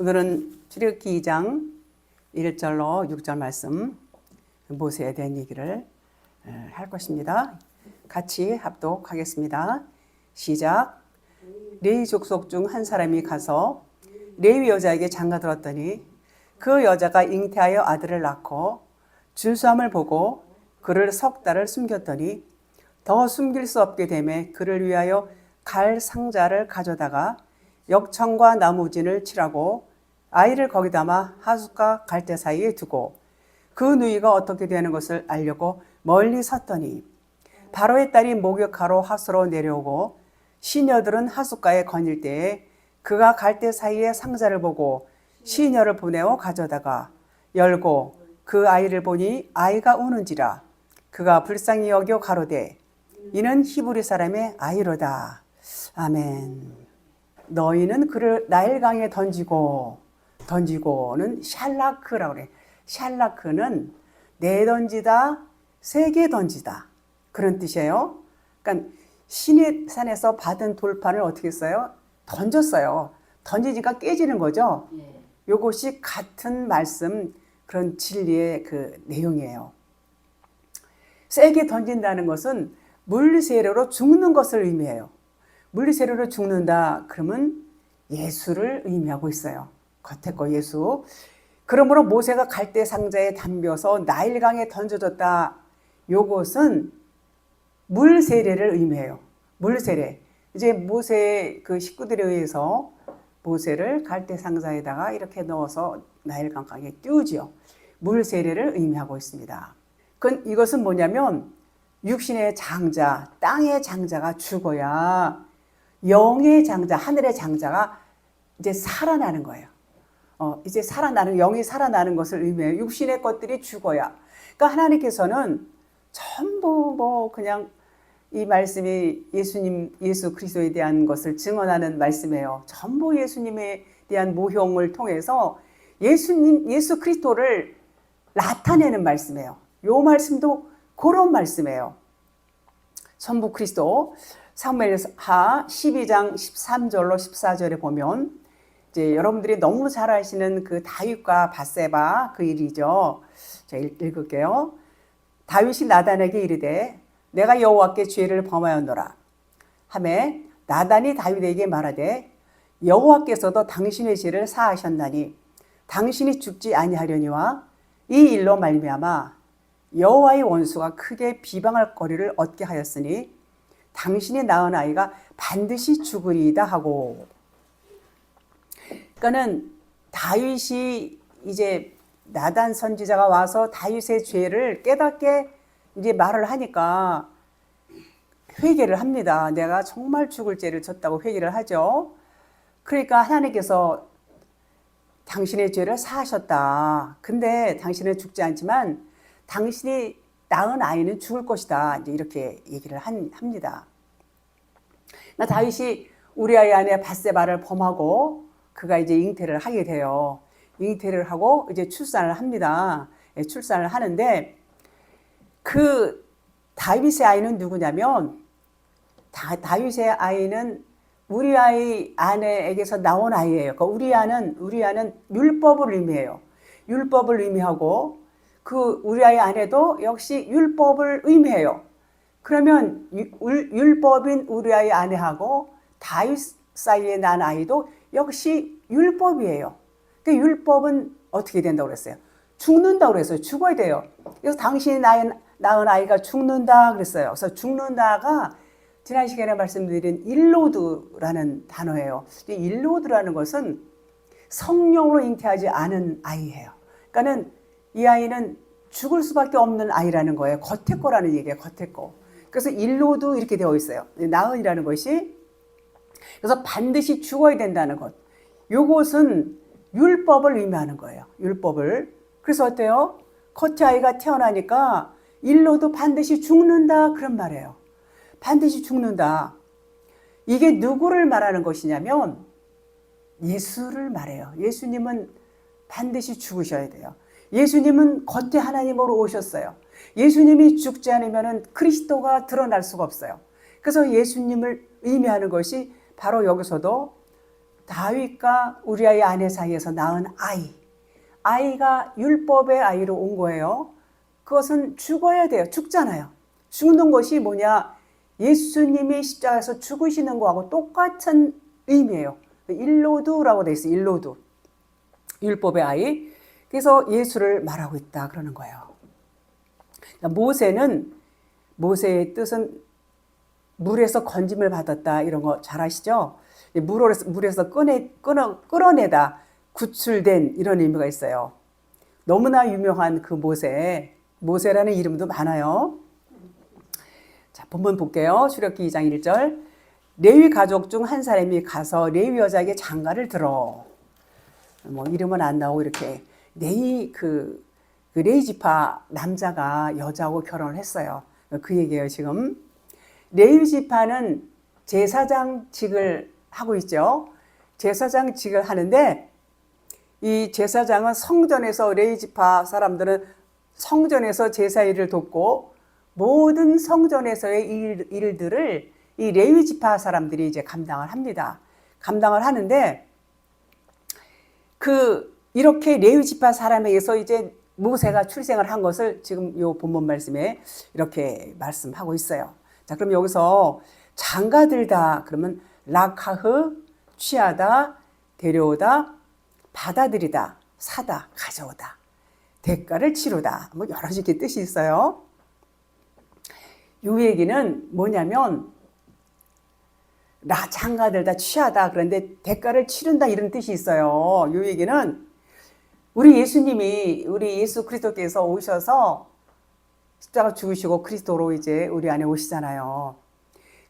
오늘은 출애굽기 2장 1절로 6절 말씀 모세에 대한 얘기를 할 것입니다. 같이 합독하겠습니다. 시작. 레위 족속 중 한 사람이 가서 레위 여자에게 장가들었더니 그 여자가 잉태하여 아들을 낳고 준수함을 보고 그를 석 달을 숨겼더니 더 숨길 수 없게 되매 그를 위하여 갈 상자를 가져다가 역청과 나무진을 칠하고 아이를 거기 담아 하숫과 갈대 사이에 두고 그 누이가 어떻게 되는 것을 알려고 멀리 섰더니 바로의 딸이 목욕하러 하수로 내려오고 시녀들은 하숫가에 거닐 때에 그가 갈대 사이에 상자를 보고 시녀를 보내어 가져다가 열고 그 아이를 보니 아이가 우는지라 그가 불쌍히 여겨 가로되 이는 히브리 사람의 아이로다. 아멘. 너희는 그를 나일강에 던지고는 샬라크라고 그래. 샬라크는 내던지다, 세게 던지다 그런 뜻이에요. 그러니까 신의 산에서 받은 돌판을 어떻게 했어요? 던졌어요. 던지니까 깨지는 거죠. 요것이 같은 말씀, 그런 진리의 그 내용이에요. 세게 던진다는 것은 물리세례로 죽는 것을 의미해요. 물리세례로 죽는다 그러면 예수를 의미하고 있어요. 겉에 거 예수. 그러므로 모세가 갈대 상자에 담겨서 나일강에 던져졌다. 요것은 물세례를 의미해요. 물세례. 이제 모세의 그 식구들에 의해서 모세를 갈대 상자에다가 이렇게 넣어서 나일강가에 띄우지요. 물세례를 의미하고 있습니다. 이것은 뭐냐면 육신의 장자, 땅의 장자가 죽어야 영의 장자, 하늘의 장자가 이제 살아나는 거예요. 이제 살아나는, 영이 살아나는 것을 의미해요. 육신의 것들이 죽어야. 그러니까 하나님께서는 전부 그냥 이 말씀이 예수 그리스도에 대한 것을 증언하는 말씀이에요. 전부 예수님에 대한 모형을 통해서 예수 그리스도를 나타내는 말씀이에요. 요 말씀도 그런 말씀이에요. 전부 그리스도. 사무엘하 12장 13절로 14절에 보면 이제 여러분들이 너무 잘 아시는 그 다윗과 밧세바 그 일이죠. 제가 읽을게요. 다윗이 나단에게 이르되 내가 여호와께 죄를 범하였노라 하매 나단이 다윗에게 말하되 여호와께서도 당신의 죄를 사하셨나니 당신이 죽지 아니하려니와 이 일로 말미암아 여호와의 원수가 크게 비방할 거리를 얻게 하였으니 당신이 낳은 아이가 반드시 죽으리이다 하고. 그러니까는 다윗이 이제 나단 선지자가 와서 다윗의 죄를 깨닫게 이제 말을 하니까 회개를 합니다. 내가 정말 죽을 죄를 졌다고 회개를 하죠. 그러니까 하나님께서 당신의 죄를 사하셨다. 근데 당신은 죽지 않지만 당신이 낳은 아이는 죽을 것이다. 이제 이렇게 얘기를 합니다. 다윗이 우리아의 아내 밧세바를 범하고 그가 이제 잉태를 하게 돼요. 잉태를 하고 이제 출산을 합니다. 출산을 하는데 그 다윗의 아이는 누구냐면 다윗의 아이는 우리아의 아내에게서 나온 아이예요. 그 우리아는 율법을 의미해요. 율법을 의미하고 그 우리아의 아내도 역시 율법을 의미해요. 그러면 율법인 우리아의 아내하고 다윗 사이에 난 아이도 역시 율법이에요. 그 율법은 어떻게 된다고 그랬어요? 죽는다고 그랬어요. 죽어야 돼요. 그래서 당신이 낳은 아이가 죽는다 그랬어요. 그래서 죽는다가 지난 시간에 말씀드린 일로드라는 단어예요. 이 일로드라는 것은 성령으로 잉태하지 않은 아이예요. 그러니까는 이 아이는 죽을 수밖에 없는 아이라는 거예요. 겉에 거라는 얘기예요. 겉에 거. 그래서 일로도 이렇게 되어 있어요. 나은이라는 것이. 그래서 반드시 죽어야 된다는 것. 요것은 율법을 의미하는 거예요. 율법을. 그래서 어때요? 겉에 아이가 태어나니까 일로도 반드시 죽는다 그런 말이에요. 반드시 죽는다. 이게 누구를 말하는 것이냐면 예수를 말해요. 예수님은 반드시 죽으셔야 돼요. 예수님은 겉에 하나님으로 오셨어요. 예수님이 죽지 않으면 그리스도가 드러날 수가 없어요. 그래서 예수님을 의미하는 것이 바로 여기서도 다윗과 우리아의 아내 사이에서 낳은 아이가 율법의 아이로 온 거예요. 그것은 죽어야 돼요. 죽잖아요. 죽는 것이 뭐냐? 예수님이 십자가에서 죽으시는 거하고 똑같은 의미예요. 일로두라고 돼 있어요. 일로두. 율법의 아이. 그래서 예수를 말하고 있다 그러는 거예요. 모세의 뜻은 물에서 건짐을 받았다 이런 거 잘 아시죠? 물에서 끌어내다 구출된 이런 의미가 있어요. 너무나 유명한 그 모세라는 이름도 많아요. 자, 본문 볼게요. 출애굽기 2장 1절. 레위 가족 중 한 사람이 가서 레위 여자에게 장가를 들어. 뭐 이름은 안 나오고 이렇게 그 레위 지파 남자가 여자하고 결혼을 했어요. 그 얘기예요, 지금. 레위 지파는 제사장직을 하고 있죠. 제사장직을 하는데 이 제사장은 성전에서 레위 지파 사람들은 성전에서 제사 일을 돕고 모든 성전에서의 일들을 이 레위 지파 사람들이 이제 감당을 합니다. 감당을 하는데 이렇게 레위 지파 사람에게서 이제 모세가 출생을 한 것을 지금 요 본문 말씀에 이렇게 말씀하고 있어요. 자, 그럼 여기서 장가들다 그러면 락하흐, 취하다, 데려오다, 받아들이다, 사다, 가져오다, 대가를 치르다. 뭐 여러 가지 뜻이 있어요. 이 얘기는 뭐냐면 장가들다, 취하다 그런데 대가를 치른다 이런 뜻이 있어요. 이 얘기는 우리 예수 그리스도께서 오셔서 십자가 죽으시고 그리스도로 이제 우리 안에 오시잖아요.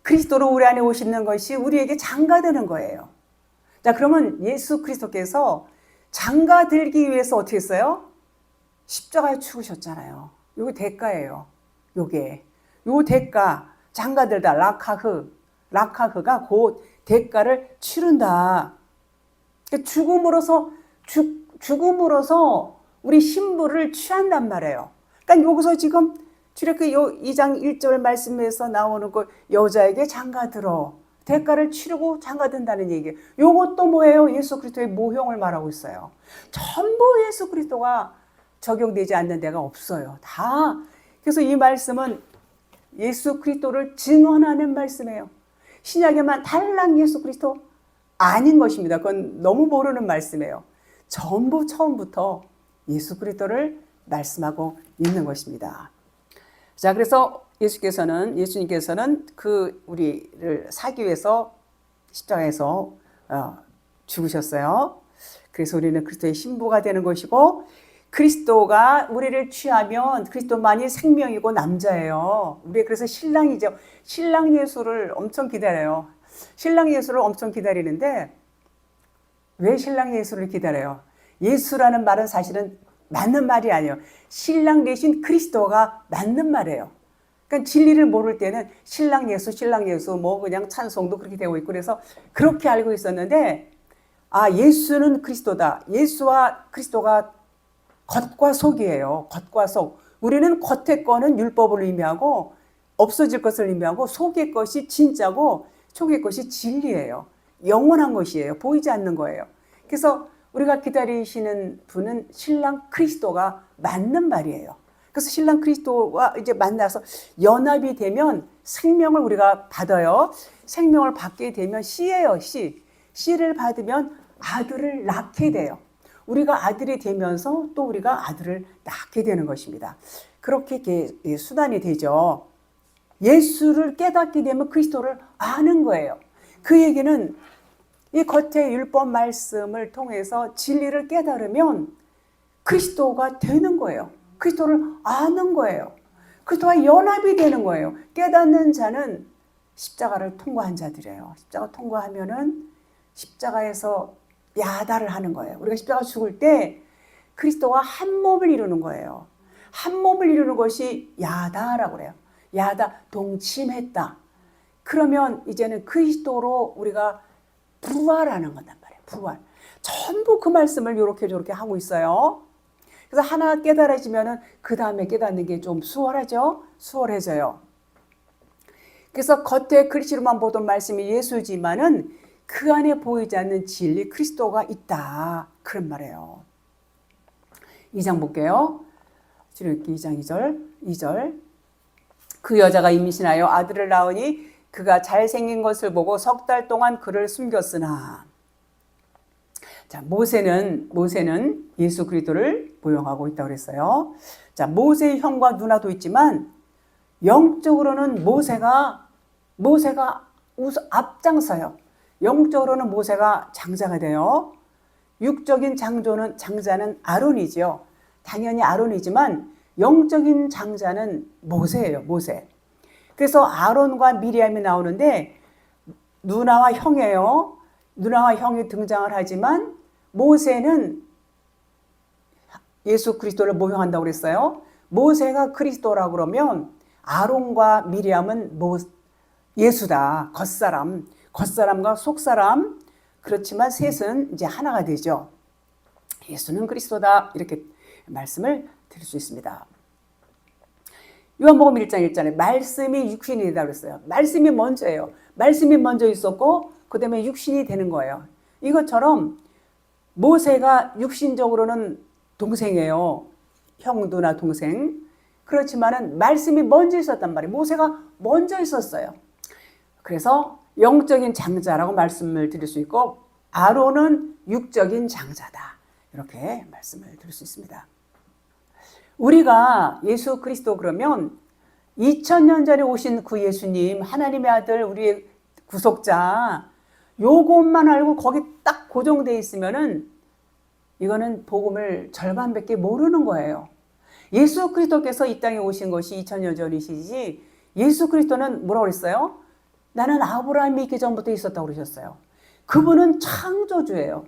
그리스도로 우리 안에 오시는 것이 우리에게 장가드는 거예요. 자, 그러면 예수 그리스도께서 장가들기 위해서 어떻게 했어요? 십자가에 죽으셨잖아요. 이게 대가예요. 요 대가, 장가들다, 락하흐가 곧 대가를 치른다. 죽음으로서 우리 신부를 취한단 말이에요. 그러니까 여기서 지금 출애굽기 2장 1절 말씀에서 나오는 그 여자에게 장가들어 대가를 치르고 장가든다는 얘기예요. 이것도 뭐예요? 예수 그리스도의 모형을 말하고 있어요. 전부 예수 그리스도가 적용되지 않는 데가 없어요. 다. 그래서 이 말씀은 예수 그리스도를 증언하는 말씀이에요. 신약에만 달랑 예수 그리스도 아닌 것입니다. 그건 너무 모르는 말씀이에요. 전부 처음부터 예수 그리스도를 말씀하고 있는 것입니다. 자, 그래서 예수님께서는 우리를 사기 위해서 십자가에서 죽으셨어요. 그래서 우리는 그리스도의 신부가 되는 것이고 그리스도가 우리를 취하면 그리스도만이 생명이고 남자예요. 우리 그래서 신랑이죠. 신랑 예수를 엄청 기다려요. 신랑 예수를 엄청 기다리는데 왜 신랑 예수를 기다려요? 예수라는 말은 사실은 맞는 말이 아니에요. 신랑 대신 그리스도가 맞는 말이에요. 그러니까 진리를 모를 때는 신랑 예수 뭐 그냥 찬송도 그렇게 되고 있고 그래서 그렇게 알고 있었는데 예수는 그리스도다. 예수와 그리스도가 겉과 속이에요. 겉과 속. 우리는 겉의 거는 율법을 의미하고 없어질 것을 의미하고 속의 것이 진짜고 속의 것이 진리예요. 영원한 것이에요. 보이지 않는 거예요. 그래서 우리가 기다리시는 분은 신랑 그리스도가 맞는 말이에요. 그래서 신랑 그리스도와 이제 만나서 연합이 되면 생명을 우리가 받아요. 생명을 받게 되면 씨예요, 씨. 씨를 받으면 아들을 낳게 돼요. 우리가 아들이 되면서 또 우리가 아들을 낳게 되는 것입니다. 그렇게 수단이 되죠. 예수를 깨닫게 되면 그리스도를 아는 거예요. 그 얘기는 이 겉의 율법 말씀을 통해서 진리를 깨달으면 그리스도가 되는 거예요. 그리스도를 아는 거예요. 그리스도와 연합이 되는 거예요. 깨닫는 자는 십자가를 통과한 자들이에요. 십자가 통과하면은 십자가에서 야다를 하는 거예요. 우리가 십자가 죽을 때 그리스도와 한 몸을 이루는 거예요. 한 몸을 이루는 것이 야다라고 그래요. 야다, 동침했다. 그러면 이제는 그리스도로 우리가 부활하는 거단 말이에요. 부활. 전부 그 말씀을 요렇게 저렇게 하고 있어요. 그래서 하나 깨달아지면은 그 다음에 깨닫는 게 좀 수월하죠? 수월해져요. 그래서 겉에 글씨로만 보던 말씀이 예수지만은 그 안에 보이지 않는 진리 그리스도가 있다. 그런 말이에요. 2장 볼게요. 출애굽기 2장 2절. 그 여자가 임신하여 아들을 낳으니 그가 잘생긴 것을 보고 3달 동안 그를 숨겼으나. 자, 모세는 예수 그리스도를 모형하고 있다고 그랬어요. 자, 모세의 형과 누나도 있지만 영적으로는 모세가 앞장서요. 영적으로는 모세가 장자가 돼요. 육적인 장자는 아론이죠. 당연히 아론이지만 영적인 장자는 모세예요. 모세. 그래서 아론과 미리암이 나오는데 누나와 형이에요. 누나와 형이 등장을 하지만 모세는 예수 그리스도를 모형한다고 그랬어요. 모세가 그리스도라고 그러면 아론과 미리암은 예수다. 겉사람과 속사람. 그렇지만 셋은 이제 하나가 되죠. 예수는 그리스도다. 이렇게 말씀을 드릴 수 있습니다. 요한복음 1장 1절에 말씀이 육신이 되다 그랬어요. 말씀이 먼저예요. 말씀이 먼저 있었고 그 다음에 육신이 되는 거예요. 이것처럼 모세가 육신적으로는 동생이에요. 형, 누나, 동생. 그렇지만은 말씀이 먼저 있었단 말이에요. 모세가 먼저 있었어요. 그래서 영적인 장자라고 말씀을 드릴 수 있고 아론은 육적인 장자다. 이렇게 말씀을 드릴 수 있습니다. 우리가 예수 그리스도 그러면 2000년 전에 오신 그 예수님, 하나님의 아들, 우리의 구속자, 요것만 알고 거기 딱 고정되어 있으면은 이거는 복음을 절반밖에 모르는 거예요. 예수 그리스도께서 이 땅에 오신 것이 2000년 전이시지 예수 그리스도는 뭐라고 그랬어요? 나는 아브라함이 있기 전부터 있었다고 그러셨어요. 그분은 창조주예요.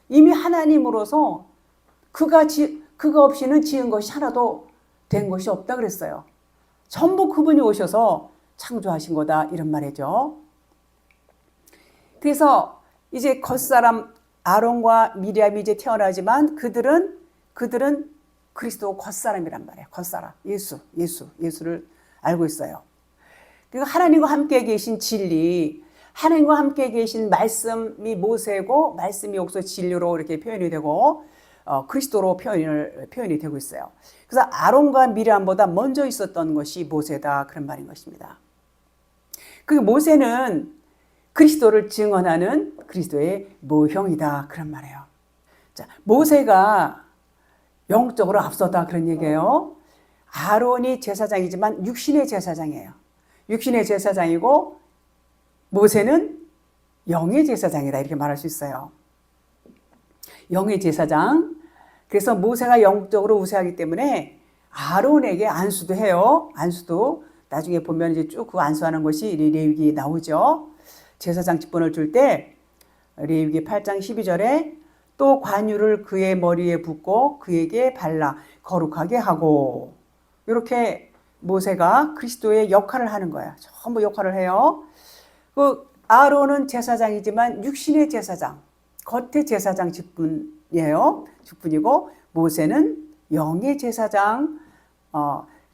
이미 하나님으로서 그가 없이는 지은 것이 하나도 된 것이 없다 그랬어요. 전부 그분이 오셔서 창조하신 거다 이런 말이죠. 그래서 이제 겉사람 아론과 미리암이 이제 태어나지만 그들은 그리스도 겉사람이란 말이에요. 겉사람 예수를 알고 있어요. 그리고 하나님과 함께 계신 진리, 하나님과 함께 계신 말씀이 모세고 말씀이 여기서 진리로 이렇게 표현이 되고 그리스도로 표현이 되고 있어요. 그래서 아론과 미리암보다 먼저 있었던 것이 모세다 그런 말인 것입니다. 그 모세는 그리스도를 증언하는 그리스도의 모형이다 그런 말이에요. 자, 모세가 영적으로 앞서다 그런 얘기예요. 아론이 제사장이지만 육신의 제사장이에요. 육신의 제사장이고 모세는 영의 제사장이다 이렇게 말할 수 있어요. 영의 제사장. 그래서 모세가 영적으로 우세하기 때문에 아론에게 안수도 해요. 안수도 나중에 보면 이제 쭉 그 안수하는 것이 레위기에 나오죠. 제사장 직분을 줄 때 레위기 8장 12절에 또 관유를 그의 머리에 붓고 그에게 발라 거룩하게 하고 이렇게 모세가 그리스도의 역할을 하는 거야. 전부 역할을 해요. 그 아론은 제사장이지만 육신의 제사장, 겉의 제사장 직분이에요. 직분이고 모세는 영의 제사장,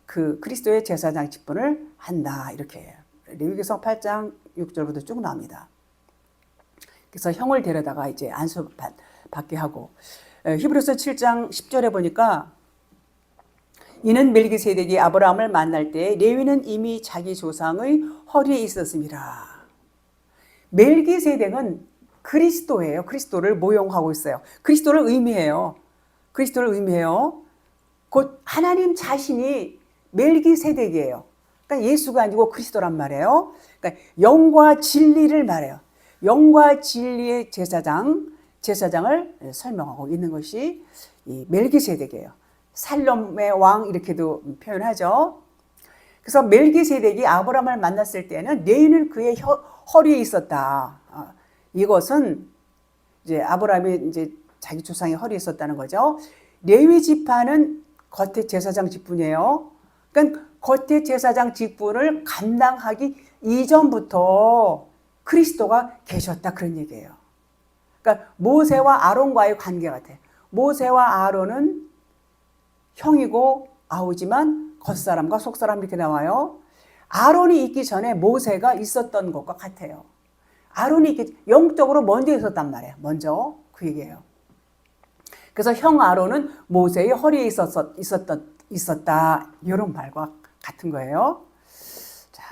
그 그리스도의 제사장 직분을 한다. 이렇게 레위기서 8장 6절부터 쭉 나옵니다. 그래서 형을 데려다가 이제 안수 받게 하고 히브리서 7장 10절에 보니까 이는 멜기세덱이 아브라함을 만날 때 레위는 이미 자기 조상의 허리에 있었습니다. 멜기세덱은 그리스도예요. 그리스도를 모형하고 있어요. 그리스도를 의미해요. 곧 하나님 자신이 멜기세덱이에요. 그러니까 예수가 아니고 그리스도란 말이에요. 그러니까 영과 진리를 말해요. 영과 진리의 제사장을 설명하고 있는 것이 이 멜기세덱이에요. 살롬의 왕 이렇게도 표현하죠. 그래서 멜기세덱이 아브라함을 만났을 때는 레위는 그의 허리에 있었다. 이것은 이제 아브라함이 이제 자기 조상의 허리에 있었다는 거죠. 레위 지파는 겉의 제사장 직분이에요. 그러니까 겉의 제사장 직분을 감당하기 이전부터 그리스도가 계셨다 그런 얘기예요. 그러니까 모세와 아론과의 관계 같아요. 모세와 아론은 형이고 아우지만 겉사람과 속사람 이렇게 나와요. 아론이 있기 전에 모세가 있었던 것과 같아요. 아론이 이렇게 영적으로 먼저 있었단 말이에요. 먼저 그 얘기예요. 그래서 형 아론은 모세의 허리에 있었다. 이런 말과 같은 거예요. 자,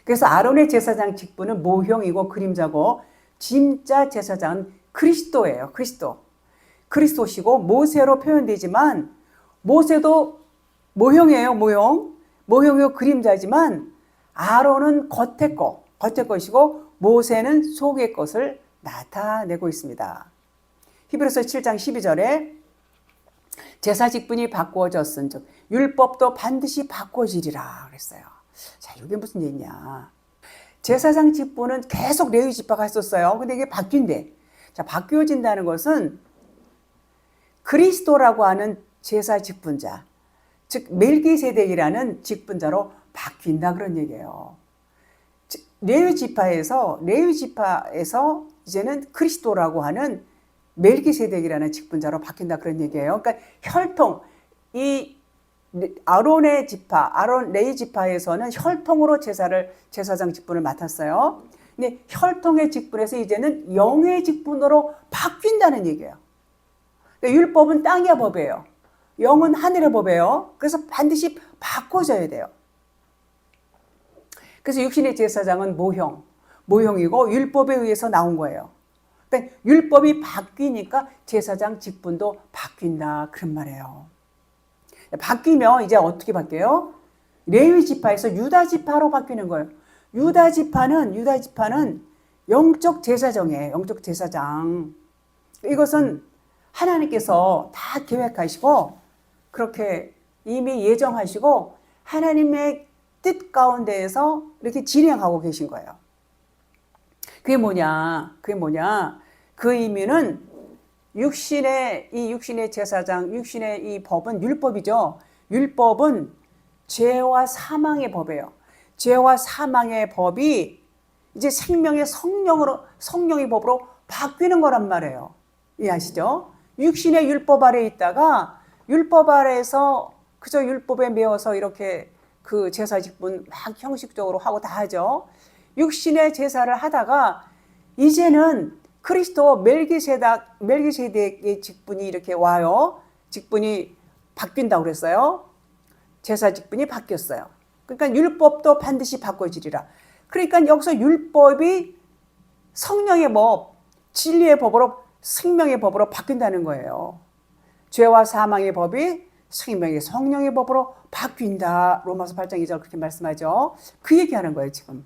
그래서 아론의 제사장 직분은 모형이고 그림자고 진짜 제사장은 그리스도예요. 그리스도시고 모세로 표현되지만 모세도 모형이에요. 모형이고 그림자지만 아론은 겉의 것이고 모세는 속의 것을 나타내고 있습니다. 히브리서 7장 12절에 제사 직분이 바꾸어졌은즉 율법도 반드시 바꿔지리라 그랬어요. 자, 이게 무슨 얘기냐? 제사장 직분은 계속 레위 지파가 했었어요. 근데 이게 바뀐대. 자, 바뀌어진다는 것은 그리스도라고 하는 제사 직분자, 즉 멜기세덱이라는 직분자로 바뀐다 그런 얘기예요. 레위 지파에서 이제는 그리스도라고 하는 멜기세덱이라는 직분자로 바뀐다 그런 얘기예요. 그러니까 혈통, 이 아론의 지파, 레위 지파에서는 혈통으로 제사장 직분을 맡았어요. 근데 혈통의 직분에서 이제는 영의 직분으로 바뀐다는 얘기예요. 그러니까 율법은 땅의 법이에요. 영은 하늘의 법이에요. 그래서 반드시 바꿔져야 돼요. 그래서 육신의 제사장은 모형이고 율법에 의해서 나온 거예요. 그러니까 율법이 바뀌니까 제사장 직분도 바뀐다 그런 말이에요. 바뀌면 이제 어떻게 바뀌어요? 레위 지파에서 유다 지파로 바뀌는 거예요. 유다 지파는 영적 제사장이에요. 영적 제사장. 이것은 하나님께서 다 계획하시고 그렇게 이미 예정하시고 하나님의 뜻 가운데에서 이렇게 진행하고 계신 거예요. 그게 뭐냐? 그 의미는 육신의 제사장, 육신의 이 법은 율법이죠. 율법은 죄와 사망의 법이에요. 죄와 사망의 법이 이제 생명의 성령의 법으로 바뀌는 거란 말이에요. 이해하시죠? 육신의 율법 아래에 있다가 율법 아래에서 그저 율법에 매어서 이렇게 그 제사 직분 막 형식적으로 하고 다 하죠. 육신의 제사를 하다가 이제는 그리스도 멜기세덱의 직분이 이렇게 와요. 직분이 바뀐다고 그랬어요. 제사 직분이 바뀌었어요. 그러니까 율법도 반드시 바꿔지리라. 그러니까 여기서 율법이 성령의 법, 진리의 법으로 생명의 법으로 바뀐다는 거예요. 죄와 사망의 법이 생명의 성령의 법으로 바뀐다. 로마서 8장 2절 그렇게 말씀하죠. 그 얘기하는 거예요 지금.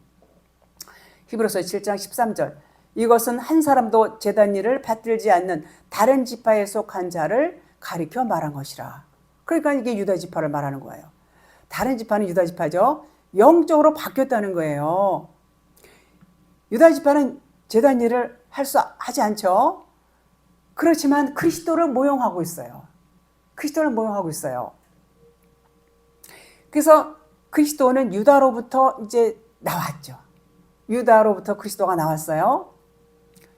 히브리서 7장 13절 이것은 한 사람도 제단 일을 받들지 않는 다른 지파에 속한 자를 가리켜 말한 것이라. 그러니까 이게 유다 지파를 말하는 거예요. 다른 지파는 유다 지파죠. 영적으로 바뀌었다는 거예요. 유다 지파는 제단 일을 하지 않죠. 그렇지만 그리스도를 모형하고 있어요. 그래서 그리스도는 유다로부터 이제 나왔죠. 유다로부터 그리스도가 나왔어요.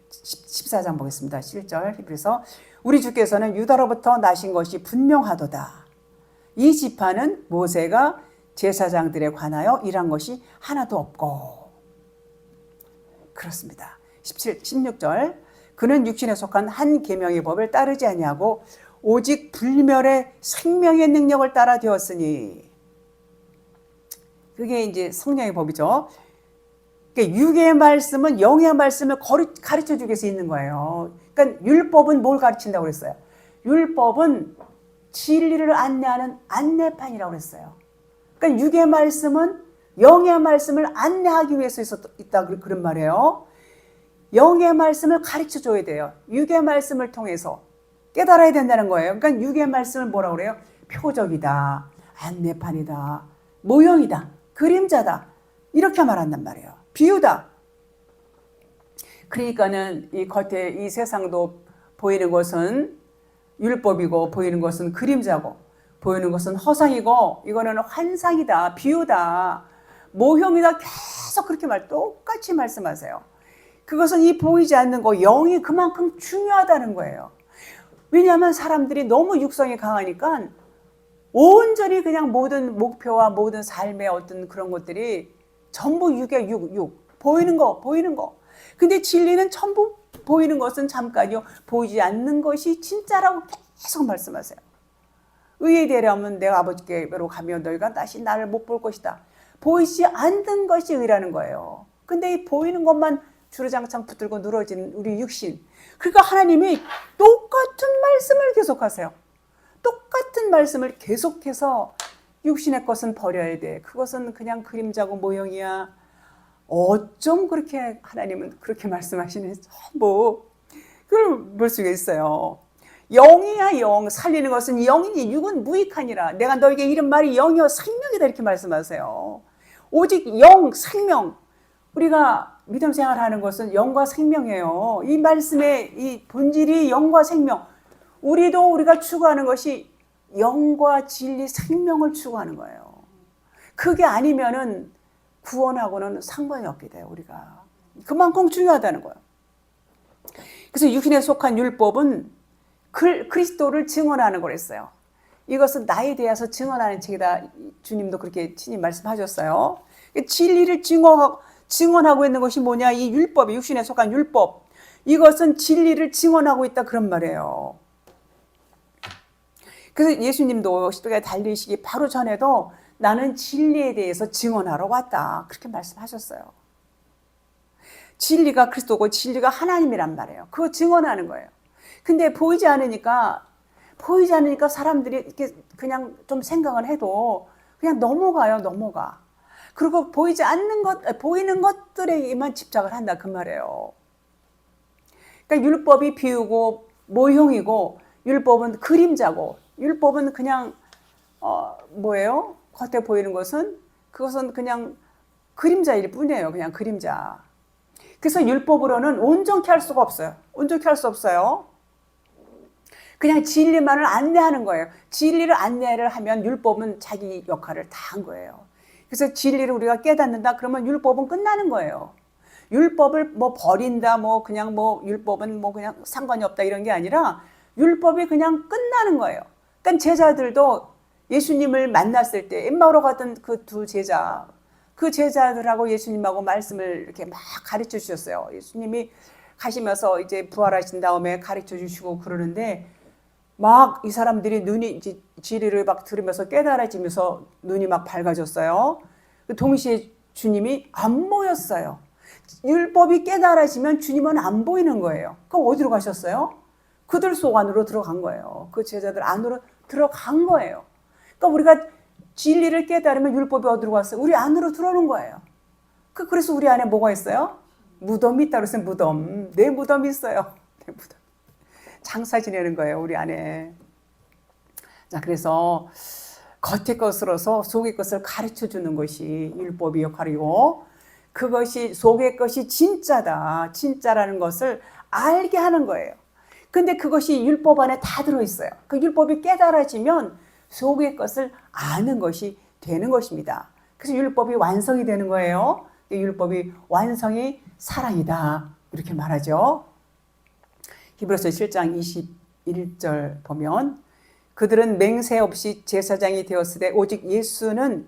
14장 보겠습니다. 7절 히브리서 우리 주께서는 유다로부터 나신 것이 분명하도다. 이 지파는 모세가 제사장들에 관하여 일한 것이 하나도 없고. 그렇습니다. 16절 그는 육신에 속한 한 계명의 법을 따르지 아니하고 오직 불멸의 생명의 능력을 따라 되었으니. 그게 이제 성령의 법이죠. 그러니까 육의 말씀은 영의 말씀을 가르쳐 주기 위해서 있는 거예요. 그러니까 율법은 뭘 가르친다고 그랬어요? 율법은 진리를 안내하는 안내판이라고 그랬어요. 그러니까 육의 말씀은 영의 말씀을 안내하기 위해서 있다 그런 말이에요. 영의 말씀을 가르쳐 줘야 돼요. 육의 말씀을 통해서 깨달아야 된다는 거예요. 그러니까 육의 말씀을 뭐라고 그래요? 표적이다, 안내판이다, 모형이다, 그림자다 이렇게 말한단 말이에요. 비유다. 그러니까는 이 겉에 이 세상도 보이는 것은 율법이고 보이는 것은 그림자고 보이는 것은 허상이고 이거는 환상이다, 비유다, 모형이다 계속 그렇게 똑같이 말씀하세요. 그것은 이 보이지 않는 거 영이 그만큼 중요하다는 거예요. 왜냐하면 사람들이 너무 육성이 강하니까 온전히 그냥 모든 목표와 모든 삶의 어떤 그런 것들이 전부 육에 육. 보이는 거. 근데 진리는 전부 보이는 것은 잠깐이요 보이지 않는 것이 진짜라고 계속 말씀하세요. 의에 대하면 내가 아버지께로 가면 너희가 다시 나를 못 볼 것이다. 보이지 않는 것이 의라는 거예요. 근데 이 보이는 것만 주르장창 붙들고 늘어진 우리 육신. 그러니까 하나님이 똑같은 말씀을 계속하세요. 똑같은 말씀을 계속해서 육신의 것은 버려야 돼. 그것은 그냥 그림자고 모형이야. 어쩜 그렇게 하나님은 그렇게 말씀하시는 전부 그걸 볼 수가 있어요. 영이야 영. 살리는 것은 영이니 육은 무익하니라. 내가 너에게 이른 말이 영이요 생명이다 이렇게 말씀하세요. 오직 영, 생명. 우리가 믿음 생활하는 것은 영과 생명이에요. 이 말씀의 이 본질이 영과 생명. 우리가 추구하는 것이 영과 진리, 생명을 추구하는 거예요. 그게 아니면은 구원하고는 상관이 없게 돼요, 우리가. 그만큼 중요하다는 거예요. 그래서 육신에 속한 율법은 그리스도를 증언하는 거랬어요. 이것은 나에 대해서 증언하는 책이다. 주님도 그렇게 친히 말씀하셨어요. 진리를 증언하고 있는 것이 뭐냐? 이 율법이 육신에 속한 율법. 이것은 진리를 증언하고 있다 그런 말이에요. 그래서 예수님도 십자가에 달리시기 바로 전에도 나는 진리에 대해서 증언하러 왔다. 그렇게 말씀하셨어요. 진리가 그리스도고 진리가 하나님이란 말이에요. 그거 증언하는 거예요. 근데 보이지 않으니까 사람들이 이렇게 그냥 좀 생각을 해도 그냥 넘어가. 그리고 보이는 것들에게만 집착을 한다 그 말이에요. 그러니까 율법이 비유고 모형이고 율법은 그림자고 율법은 그냥 뭐예요? 겉에 보이는 것은 그것은 그냥 그림자일 뿐이에요. 그냥 그림자. 그래서 율법으로는 온전케 할 수가 없어요. 온전케 할 수 없어요. 그냥 진리만을 안내하는 거예요. 진리를 안내를 하면 율법은 자기 역할을 다 한 거예요. 그래서 진리를 우리가 깨닫는다 그러면 율법은 끝나는 거예요. 율법을 뭐 버린다 그냥 율법은 그냥 상관이 없다 이런 게 아니라 율법이 그냥 끝나는 거예요. 그러니까 제자들도 예수님을 만났을 때 엠마오로 갔던 그 두 제자, 그 제자들하고 예수님하고 말씀을 이렇게 막 가르쳐 주셨어요. 예수님이 가시면서 이제 부활하신 다음에 가르쳐 주시고 그러는데 막 이 사람들이 눈이 이제 진리를 막 들으면서 깨달아지면서 눈이 막 밝아졌어요. 동시에 주님이 안 보였어요. 율법이 깨달아지면 주님은 안 보이는 거예요. 그럼 어디로 가셨어요? 그들 속 안으로 들어간 거예요. 그 제자들 안으로 들어간 거예요. 그러니까 우리가 진리를 깨달으면 율법이 어디로 갔어요? 우리 안으로 들어오는 거예요. 그래서 우리 안에 뭐가 있어요? 무덤이 있다 그랬어요. 무덤. 내 무덤이 있어요. 내 무덤. 장사 지내는 거예요, 우리 안에. 자, 그래서 겉의 것으로서 속의 것을 가르쳐 주는 것이 율법의 역할이고 그것이 속의 것이 진짜라는 것을 알게 하는 거예요. 근데 그것이 율법 안에 다 들어있어요. 그 율법이 깨달아지면 속의 것을 아는 것이 되는 것입니다. 그래서 율법이 완성이 되는 거예요. 율법이 완성이 사랑이다. 이렇게 말하죠. 히브리서 7장 21절 보면 그들은 맹세 없이 제사장이 되었으되 오직 예수는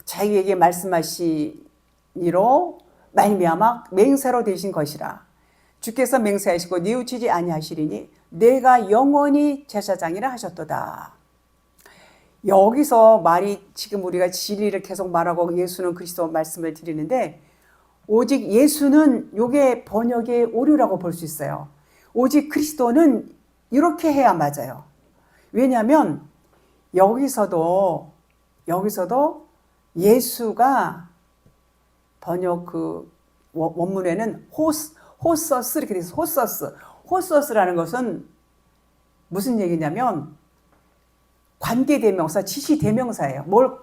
자기에게 말씀하시니로 말미암아 맹세로 되신 것이라. 주께서 맹세하시고 뉘우치지 아니하시리니 내가 영원히 제사장이라 하셨도다. 여기서 말이 지금 우리가 진리를 계속 말하고 예수는 그리스도 말씀을 드리는데 오직 예수는 이게 번역의 오류라고 볼 수 있어요. 오직 그리스도는 이렇게 해야 맞아요. 왜냐하면 여기서도 예수가 번역 그 원문에는 호서스 이렇게 돼 있어요. 호서스라는 것은 무슨 얘기냐면 관계대명사, 지시대명사예요. 뭘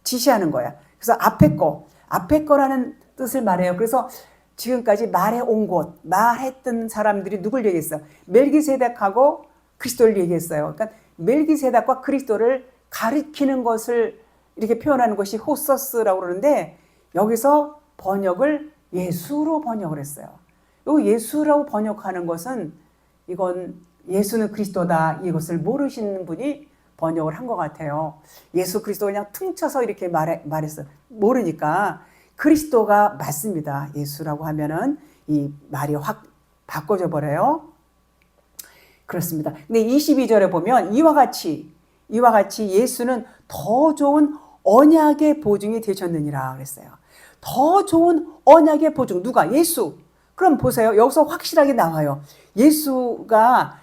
지시하는 거야. 그래서 앞에 거라는 뜻을 말해요. 그래서 지금까지 말해온 곳, 말했던 사람들이 누굴 얘기했어요? 멜기세덱하고 그리스도를 얘기했어요. 그러니까 멜기세덱과 그리스도를 가리키는 것을 이렇게 표현하는 것이 호서스라고 그러는데 여기서 번역을 예수로 번역을 했어요. 이 예수라고 번역하는 것은 이건 예수는 그리스도다 이것을 모르시는 분이 번역을 한 것 같아요. 예수 그리스도 그냥 퉁쳐서 이렇게 말했어요. 모르니까. 그리스도가 맞습니다. 예수라고 하면은 이 말이 확 바꿔져 버려요. 그렇습니다. 근데 22절에 보면 이와 같이 예수는 더 좋은 언약의 보증이 되셨느니라 그랬어요. 더 좋은 언약의 보증. 누가? 예수. 그럼 보세요. 여기서 확실하게 나와요. 예수와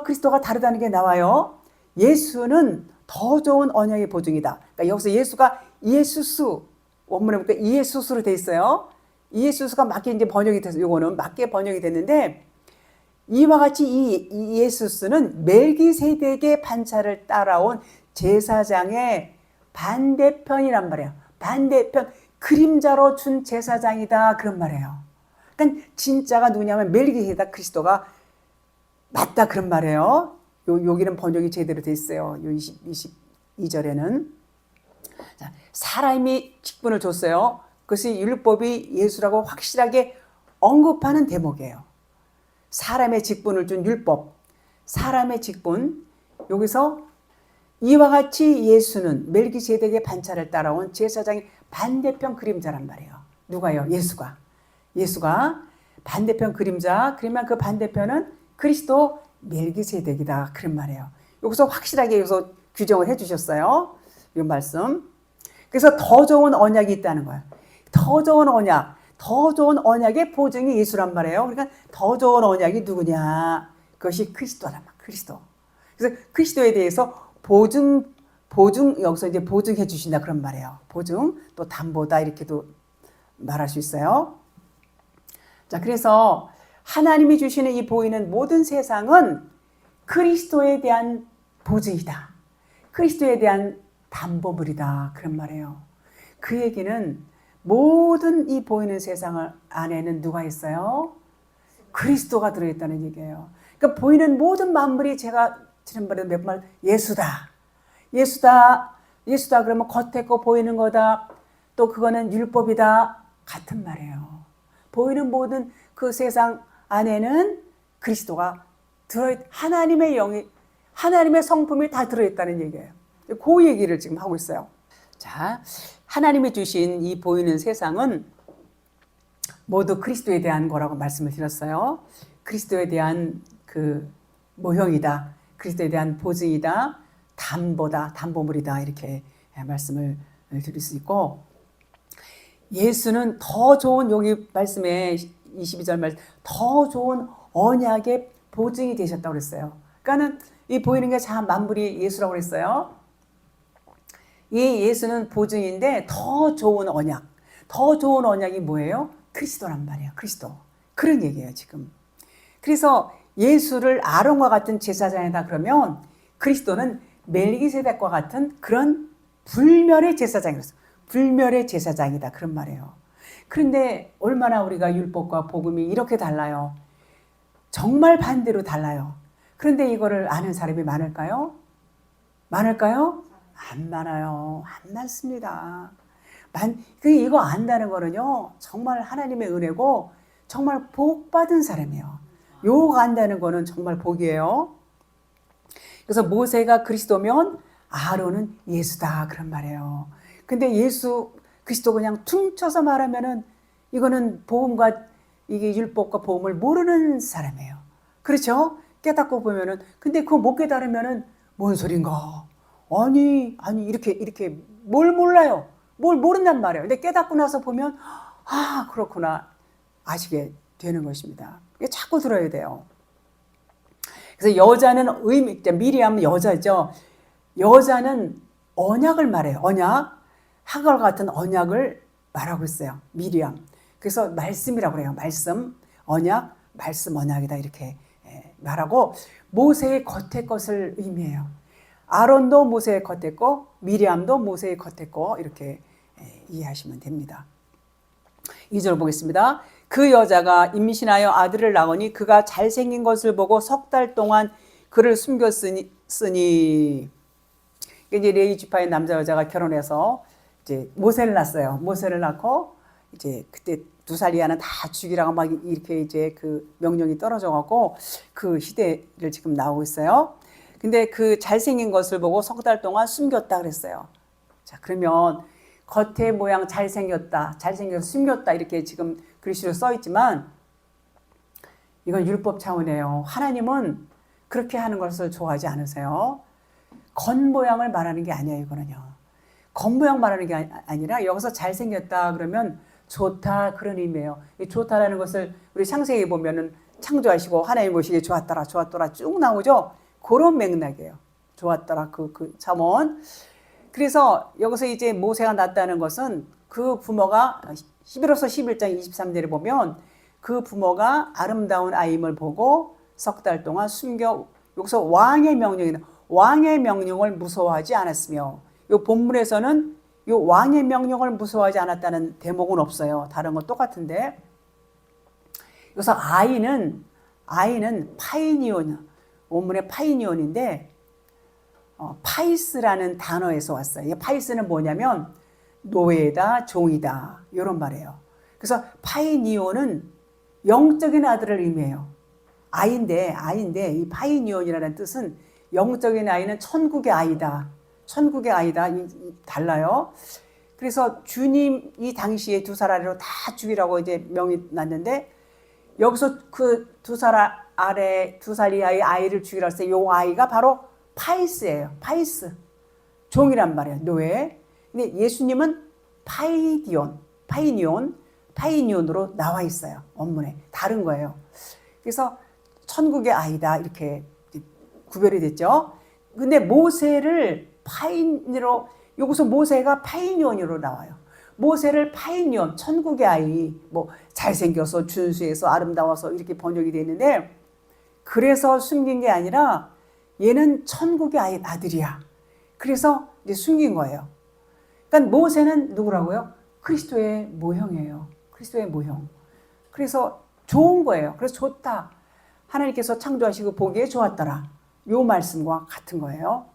그리스도가 다르다는 게 나와요. 예수는 더 좋은 언약의 보증이다. 그러니까 여기서 예수가 이에수스, 원문에 보니까 이에수스로 돼 있어요. 이에수스가 맞게 이제 번역이 돼서 요거는 맞게 번역이 됐는데, 이와 같이 이 이에수스는 멜기세덱의 반차를 따라온 제사장의 반대편이란 말이에요. 반대편, 그림자로 준 제사장이다 그런 말이에요. 그러니까 진짜가 누구냐면 멜기세덱 그리스도가 맞다 그런 말이에요. 여기는 번역이 제대로 돼 있어요. 요 22절에는 자, 사람이 직분을 줬어요. 그것이 율법이 예수라고 확실하게 언급하는 대목이에요. 사람의 직분을 준 율법, 사람의 직분. 여기서 이와 같이 예수는 멜기세덱의 반차를 따라온 제사장의 반대편 그림자란 말이에요. 누가요? 예수가 반대편 그림자. 그러면 그 반대편은 그리스도 멜기세덱이다 그런 말이에요. 여기서 확실하게 여기서 규정을 해주셨어요. 이 말씀. 그래서 더 좋은 언약이 있다는 거예요. 더 좋은 언약의 보증이 예수란 말이에요. 그러니까 더 좋은 언약이 누구냐? 그것이 그리스도란 말, 그리스도. 그래서 그리스도에 대해서 보증 여기서 이제 보증해 주신다 그런 말이에요. 보증 또 담보다 이렇게도 말할 수 있어요. 자, 그래서 하나님이 주시는 이 보이는 모든 세상은 그리스도에 대한 보증이다. 그리스도에 대한 담보물이다 그런 말이에요. 그 얘기는 모든 이 보이는 세상 안에는 누가 있어요? 그리스도가 들어있다는 얘기예요. 그러니까 보이는 모든 만물이 제가 지난번에 몇 말 예수다 그러면 겉에 거 보이는 거다. 또 그거는 율법이다 같은 말이에요. 보이는 모든 그 세상 안에는 그리스도가 하나님의 영이, 하나님의 성품이 다 들어있다는 얘기예요. 그 얘기를 지금 하고 있어요. 자, 하나님이 주신 이 보이는 세상은 모두 그리스도에 대한 거라고 말씀을 드렸어요. 그리스도에 대한 그 모형이다. 그리스도에 대한 보증이다. 담보물이다. 이렇게 말씀을 드릴 수 있고, 예수는 더 좋은, 여기 말씀에 22절 말씀, 더 좋은 언약의 보증이 되셨다고 그랬어요. 그러니까는 이 보이는 게 참 만물이 예수라고 그랬어요. 이 예수는 보증인데 더 좋은 언약이 뭐예요? 그리스도란 말이에요. 그리스도. 그런 얘기예요, 지금. 그래서 예수를 아론과 같은 제사장이다 그러면 그리스도는 멜기세덱과 같은 그런 불멸의 제사장이었어요. 불멸의 제사장이다 그런 말이에요. 그런데 얼마나 우리가 율법과 복음이 이렇게 달라요. 정말 반대로 달라요. 그런데 이거를 아는 사람이 많을까요? 안 많아요. 안 많습니다. 이거 안다는 거는요, 정말 하나님의 은혜고, 정말 복 받은 사람이에요. 요거 안다는 거는 정말 복이에요. 그래서 모세가 그리스도면 아론은 예수다 그런 말이에요. 근데 그리스도 그냥 퉁쳐서 말하면은 이거는 복음과 이게 율법과 복음을 모르는 사람이에요. 그렇죠? 깨닫고 보면은, 근데 그거 못 깨달으면은 뭔 소린가? 아니 이렇게 뭘 몰라요. 뭘 모른단 말이에요. 근데 깨닫고 나서 보면 그렇구나 아시게 되는 것입니다. 자꾸 들어야 돼요. 그래서 여자는 미리암 여자죠. 여자는 언약을 말해요. 하갈 같은 언약을 말하고 있어요. 미리암. 그래서 말씀이라고 그래요. 말씀 언약이다 이렇게 말하고, 모세의 겉의 것을 의미해요. 아론도 모세의 겉에 거, 미리암도 모세의 겉에 거 이렇게 이해하시면 됩니다. 2절 보겠습니다. 그 여자가 임신하여 아들을 낳으니 그가 잘생긴 것을 보고 3달 동안 그를 숨겼으니, 이제 레위 지파의 남자 여자가 결혼해서 이제 모세를 낳았어요. 모세를 낳고 이제 그때 2살 이하는 다 죽이라고 막 이렇게 이제 그 명령이 떨어져 갖고 그 시대를 지금 나오고 있어요. 근데 그 잘생긴 것을 보고 3달 동안 숨겼다 그랬어요. 자, 그러면 겉의 모양 잘생겼다, 잘생겨서 숨겼다 이렇게 지금 글씨로 써 있지만 이건 율법 차원이에요. 하나님은 그렇게 하는 것을 좋아하지 않으세요. 겉모양을 말하는 게 아니에요. 이거는요. 겉모양 말하는 게 아니라 여기서 잘생겼다 그러면 좋다 그런 의미예요. 이 좋다라는 것을 우리 창세기 보면은 창조하시고 하나님 보시기에 좋았더라 좋았더라 쭉 나오죠. 그런 맥락이에요. 좋았더라 그 잠언. 그래서 여기서 이제 모세가 낳았다는 것은 그 부모가 11호서 11장 23절에 보면 그 부모가 아름다운 아임을 보고 석 달 동안 숨겨 여기서 왕의 명령을 무서워하지 않았으며 이 본문에서는 이 왕의 명령을 무서워하지 않았다는 대목은 없어요. 다른 건 똑같은데 여기서 아이는 파이니온 원문의 파이니온인데 파이스라는 단어에서 왔어요. 파이스는 뭐냐면 노예다, 종이다 이런 말이에요. 그래서 파이니온은 영적인 아들을 의미해요. 아이인데 이 파이니온이라는 뜻은 영적인 아이는 천국의 아이다. 천국의 아이다. 달라요. 그래서 주님이 당시에 두 살 아래로 다 죽이라고 이제 명이 났는데 여기서 그 두 살 이하의 아이를 죽이라고 했을 때 이 아이가 바로 파이스예요. 파이스. 종이란 말이에요. 노예. 근데 예수님은 파이니온으로 나와 있어요. 원문에. 다른 거예요. 그래서 천국의 아이다 이렇게 구별이 됐죠. 근데 모세를 여기서 모세가 파이니온으로 나와요. 모세를 파이니온, 천국의 아이, 뭐 잘생겨서 준수해서 아름다워서 이렇게 번역이 되어 있는데 그래서 숨긴 게 아니라 얘는 천국의 아들이야. 그래서 이제 숨긴 거예요. 그러니까 모세는 누구라고요? 그리스도의 모형이에요. 그리스도의 모형. 그래서 좋은 거예요. 그래서 좋다. 하나님께서 창조하시고 보기에 좋았더라. 요 말씀과 같은 거예요.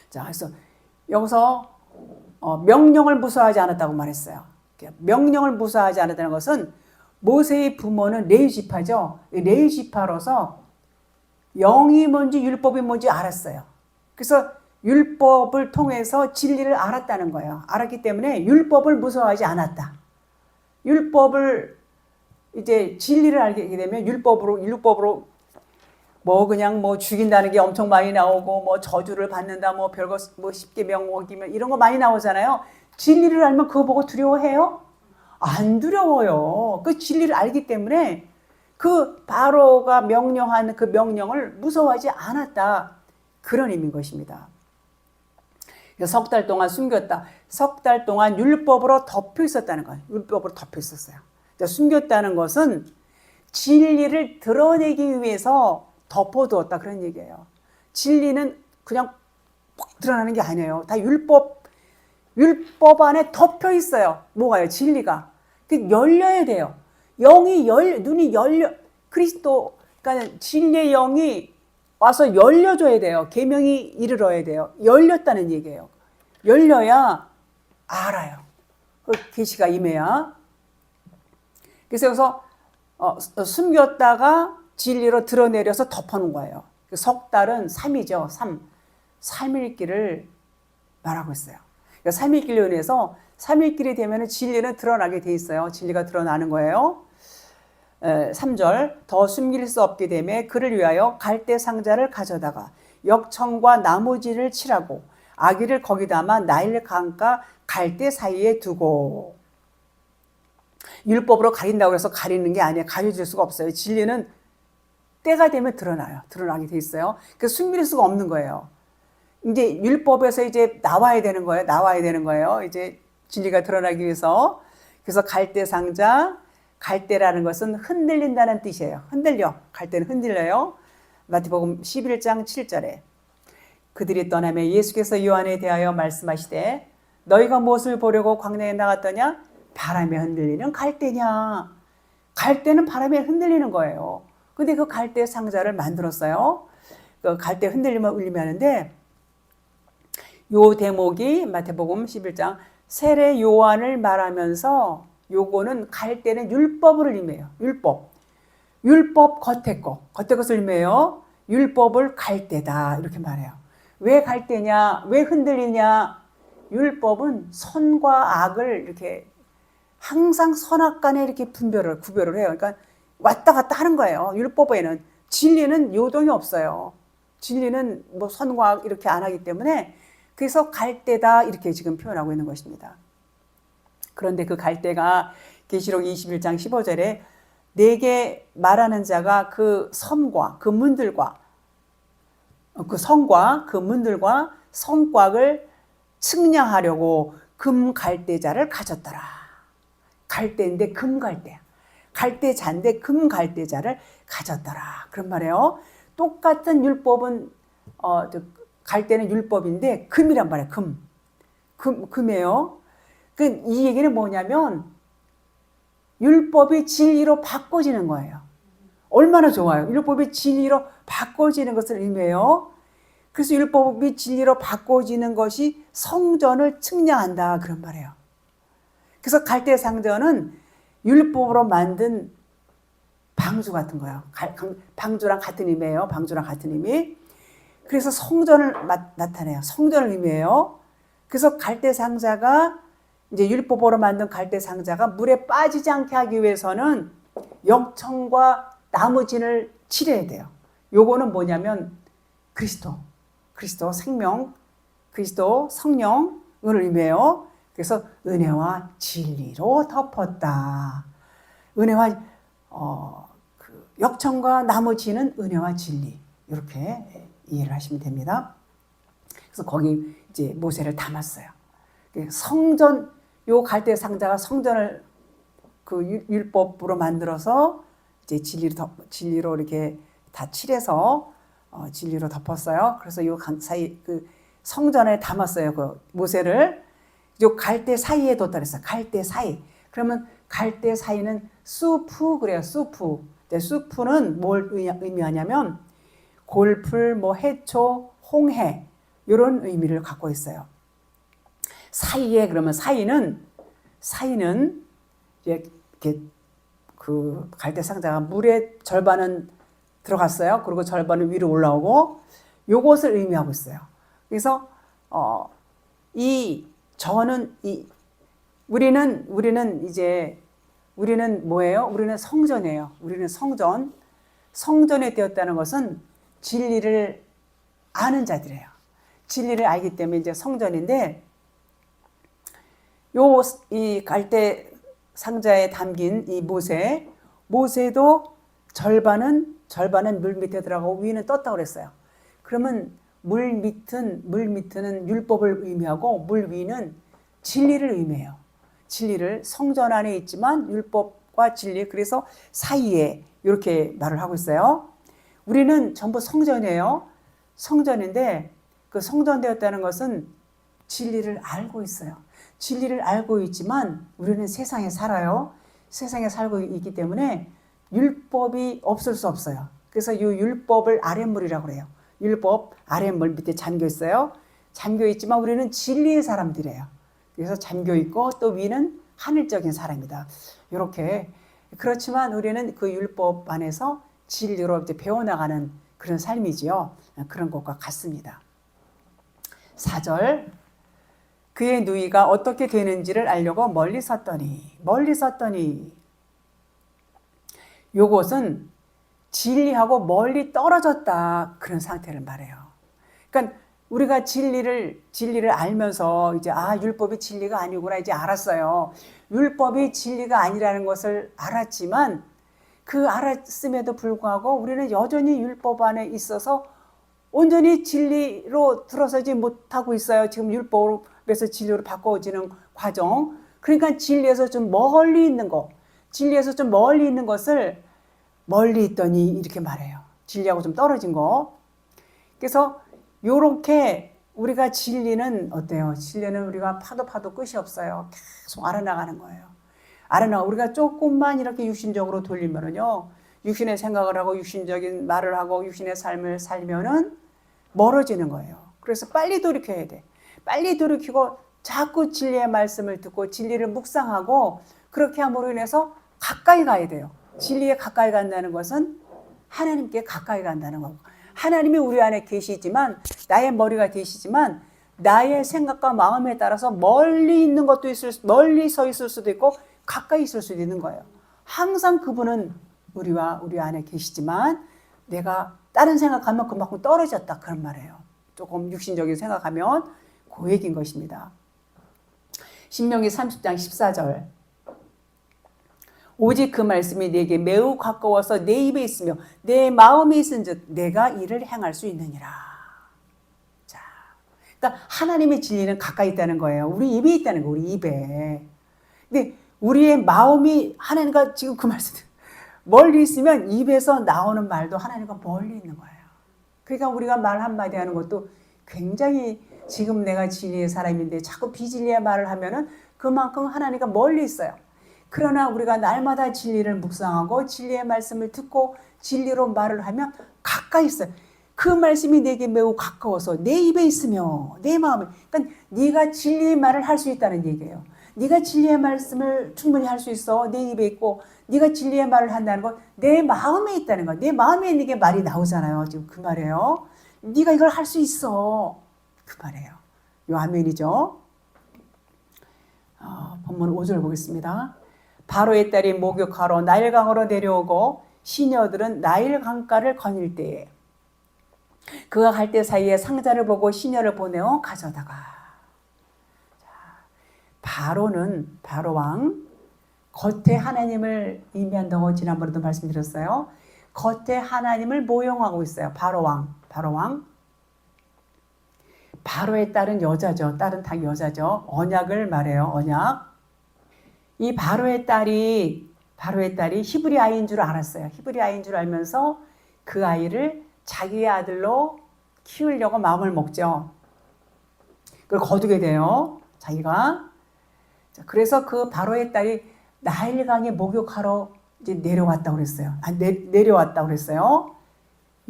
자, 그래서 여기서 명령을 무서워하지 않았다고 말했어요. 명령을 무서워하지 않았다는 것은 모세의 부모는 레위지파죠. 레위지파로서 영이 뭔지 율법이 뭔지 알았어요. 그래서 율법을 통해서 진리를 알았다는 거예요. 알았기 때문에 율법을 무서워하지 않았다. 율법을 이제 진리를 알게 되면 율법으로 뭐 그냥 뭐 죽인다는 게 엄청 많이 나오고 뭐 저주를 받는다 뭐 별거 뭐 십계명 어기면 이런 거 많이 나오잖아요. 진리를 알면 그거 보고 두려워해요? 안 두려워요. 그 진리를 알기 때문에 그 바로가 명령한 그 명령을 무서워하지 않았다. 그런 의미인 것입니다. 석 달 동안 숨겼다. 석 달 동안 율법으로 덮여 있었다는 거예요. 율법으로 덮여 있었어요. 숨겼다는 것은 진리를 드러내기 위해서 덮어두었다 그런 얘기예요. 진리는 그냥 푹 드러나는 게 아니에요. 다 율법 안에 덮여 있어요. 뭐가요? 진리가. 열려야 돼요. 눈이 열려, 그러니까 진리의 영이 와서 열려줘야 돼요. 계명이 이르러야 돼요. 열렸다는 얘기예요. 열려야 알아요. 그 계시가 임해야. 그래서 여기서 숨겼다가 진리로 드러내려서 덮어놓은 거예요. 석 달은 3이죠. 3일길을 말하고 있어요. 그러니까 3일길로 인해서 3일길이 되면 진리는 드러나게 돼 있어요. 진리가 드러나는 거예요. 3절 더 숨길 수 없게 되매 그를 위하여 갈대 상자를 가져다가 역청과 나무지를 칠하고 아기를 거기 담아 나일 강가 갈대 사이에 두고. 율법으로 가린다고 해서 가리는 게 아니에요. 가려질 수가 없어요. 진리는 때가 되면 드러나게 돼 있어요. 그래서 숨길 수가 없는 거예요. 이제 율법에서 이제 나와야 되는 거예요. 이제 진리가 드러나기 위해서. 그래서 갈대 상자, 갈대라는 것은 흔들린다는 뜻이에요. 갈대는 흔들려요. 마태복음 11장 7절에 그들이 떠나며 예수께서 요한에 대하여 말씀하시되 너희가 무엇을 보려고 광야에 나갔더냐? 바람에 흔들리는 갈대냐? 갈대는 바람에 흔들리는 거예요. 근데 그 갈대 상자를 만들었어요. 그 갈대 흔들리면 울리면 하는데 요 대목이 마태복음 11장 세례 요한을 말하면서 요거는 갈대는 율법을 의미해요. 율법 겉에 것을 의미해요. 율법을 갈대다 이렇게 말해요. 왜 갈대냐? 왜 흔들리냐? 율법은 선과 악을 이렇게 항상 선악간에 이렇게 구별을 해요. 그러니까 왔다 갔다 하는 거예요. 율법에는 진리는 요동이 없어요. 진리는 뭐 선과 악 이렇게 안 하기 때문에 그래서 갈대다 이렇게 지금 표현하고 있는 것입니다. 그런데 그 갈대가 계시록 21장 15절에 내게 말하는 자가 그 섬과 그 문들과 그 성과 그 문들과 성곽을 측량하려고 금갈대자를 가졌더라. 갈대인데 금갈대야. 갈대자인데 금갈대자를 가졌더라. 그런 말이에요. 똑같은 율법은 갈대는 율법인데 금이란 말이에요. 금이에요. 이 얘기는 뭐냐면 율법이 진리로 바꿔지는 거예요. 얼마나 좋아요. 율법이 진리로 바꿔지는 것을 의미해요. 그래서 율법이 진리로 바꿔지는 것이 성전을 측량한다 그런 말이에요. 그래서 갈대상전은 율법으로 만든 방주 같은 거예요. 방주랑 같은 의미예요. 방주랑 같은 의미. 그래서 성전을 나타내요. 성전을 의미해요. 그래서 갈대상자가 이제 율법으로 만든 갈대상자가 물에 빠지지 않게 하기 위해서는 역청과 나무진을 칠해야 돼요. 요거는 뭐냐면 그리스도 생명, 그리스도 성령을 의미해요. 그래서 은혜와 진리로 덮었다. 은혜와 역청과 나머지는 은혜와 진리 이렇게 이해를 하시면 됩니다. 그래서 거기 이제 모세를 담았어요. 성전 요 갈대 상자가 성전을 그 율법으로 만들어서 이제 진리로 이렇게 다 칠해서 진리로 덮었어요. 그래서 요 사이 그 성전에 담았어요. 그 모세를 요 갈대 사이에 뒀다 그랬어요. 갈대 사이. 그러면 갈대 사이는 수프 그래요. 수프. 수프는 뭘 의미하냐면 골풀, 뭐 해초, 홍해 이런 의미를 갖고 있어요. 사이에 그러면 사이는 이렇게 그 갈대 상자가 물의 절반은 들어갔어요. 그리고 절반은 위로 올라오고 요것을 의미하고 있어요. 그래서 우리는 뭐예요? 우리는 성전이에요. 우리는 성전에 되었다는 것은 진리를 아는 자들이에요. 진리를 알기 때문에 이제 성전인데 이 갈대 상자에 담긴 이 모세도 절반은 물 밑에 들어가고 위는 떴다고 그랬어요. 그러면 물 밑은 율법을 의미하고 물 위는 진리를 의미해요. 진리를 성전 안에 있지만 율법과 진리 그래서 사이에 이렇게 말을 하고 있어요. 우리는 전부 성전이에요. 성전인데 그 성전 되었다는 것은 진리를 알고 있어요. 진리를 알고 있지만 우리는 세상에 살아요. 세상에 살고 있기 때문에 율법이 없을 수 없어요. 그래서 이 율법을 아랫물이라고 그래요. 율법 아랫물 밑에 잠겨 있어요. 잠겨 있지만 우리는 진리의 사람들이에요. 그래서 잠겨 있고 또 위는 하늘적인 사람이다. 이렇게 그렇지만 우리는 그 율법 안에서 진리로 이제 배워나가는 그런 삶이지요. 그런 것과 같습니다. 4절 그의 누이가 어떻게 되는지를 알려고 멀리 섰더니 요것은 진리하고 멀리 떨어졌다 그런 상태를 말해요. 그러니까 우리가 진리를 알면서 이제 율법이 진리가 아니구나 이제 알았어요. 율법이 진리가 아니라는 것을 알았지만 그 알았음에도 불구하고 우리는 여전히 율법 안에 있어서 온전히 진리로 들어서지 못하고 있어요. 지금 율법에서 진리로 바꿔지는 과정. 그러니까 진리에서 좀 멀리 있는 것을 멀리 있더니 이렇게 말해요. 진리하고 좀 떨어진 거. 그래서 요렇게 우리가 진리는 어때요? 진리는 우리가 파도 끝이 없어요. 계속 알아나가는 거예요. 우리가 조금만 이렇게 육신적으로 돌리면은요, 육신의 생각을 하고 육신적인 말을 하고 육신의 삶을 살면은 멀어지는 거예요. 그래서 빨리 돌이켜야 돼. 빨리 돌이키고 자꾸 진리의 말씀을 듣고 진리를 묵상하고 그렇게 함으로 인해서 가까이 가야 돼요. 진리에 가까이 간다는 것은 하나님께 가까이 간다는 거고 하나님이 우리 안에 계시지만 나의 머리가 되시지만 나의 생각과 마음에 따라서 멀리 있는 것도 멀리 서 있을 수도 있고 가까이 있을 수도 있는 거예요. 항상 그분은 우리 안에 계시지만 내가 다른 생각하면 그만큼 떨어졌다 그런 말이에요. 조금 육신적인 생각하면 그 얘기인 것입니다. 신명기 30장 14절. 오직 그 말씀이 내게 매우 가까워서 내 입에 있으며 내 마음에 있은즉 내가 이를 행할 수 있느니라. 자, 그러니까 하나님의 진리는 가까이 있다는 거예요. 우리 입에 있다는 거예요. 우리 입에. 근데 우리의 마음이 하나님과 지금 그 말씀 멀리 있으면 입에서 나오는 말도 하나님과 멀리 있는 거예요. 그러니까 우리가 말 한마디 하는 것도 굉장히 지금 내가 진리의 사람인데 자꾸 비진리의 말을 하면은 그만큼 하나님과 멀리 있어요. 그러나 우리가 날마다 진리를 묵상하고 진리의 말씀을 듣고 진리로 말을 하면 가까이 있어요. 그 말씀이 내게 매우 가까워서 내 입에 있으며 내 마음에. 그러니까 네가 진리의 말을 할 수 있다는 얘기예요. 네가 진리의 말씀을 충분히 할 수 있어. 내 입에 있고 네가 진리의 말을 한다는 건 내 마음에 있다는 거. 내 마음에 있는 게 말이 나오잖아요. 지금 그 말이에요. 네가 이걸 할 수 있어. 그 말이에요. 요 아멘이죠. 본문 5절 보겠습니다. 바로의 딸이 목욕하러 나일강으로 내려오고 시녀들은 나일 강가를 거닐 때에 그가 갈 때 사이에 상자를 보고 시녀를 보내어 가져다가. 바로는 바로 왕, 겉에 하나님을 의미한다고 지난번에도 말씀드렸어요. 겉에 하나님을 모형하고 있어요. 바로 왕, 바로 왕. 바로의 딸은 여자죠. 딸은 다 여자죠. 언약을 말해요. 언약. 이 바로의 딸이 히브리 아이인 줄 알았어요. 히브리 아이인 줄 알면서 그 아이를 자기의 아들로 키우려고 마음을 먹죠. 그걸 거두게 돼요. 자기가. 그래서 그 바로의 딸이 나일강에 목욕하러 이제 내려왔다고 그랬어요. 내려왔다고 그랬어요.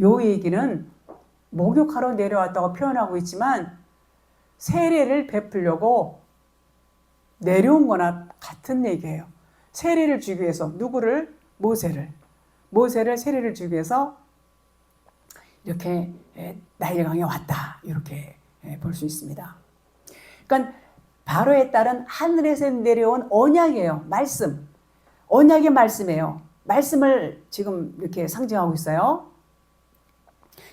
요 얘기는 목욕하러 내려왔다고 표현하고 있지만 세례를 베풀려고 내려온 거나 같은 얘기예요. 세례를 주기 위해서 누구를? 모세를 세례를 주기 위해서 이렇게 나일강에 왔다. 이렇게 볼 수 있습니다. 그러니까 바로의 딸은 하늘에서 내려온 언약이에요. 말씀. 언약의 말씀이에요. 말씀을 지금 이렇게 상징하고 있어요.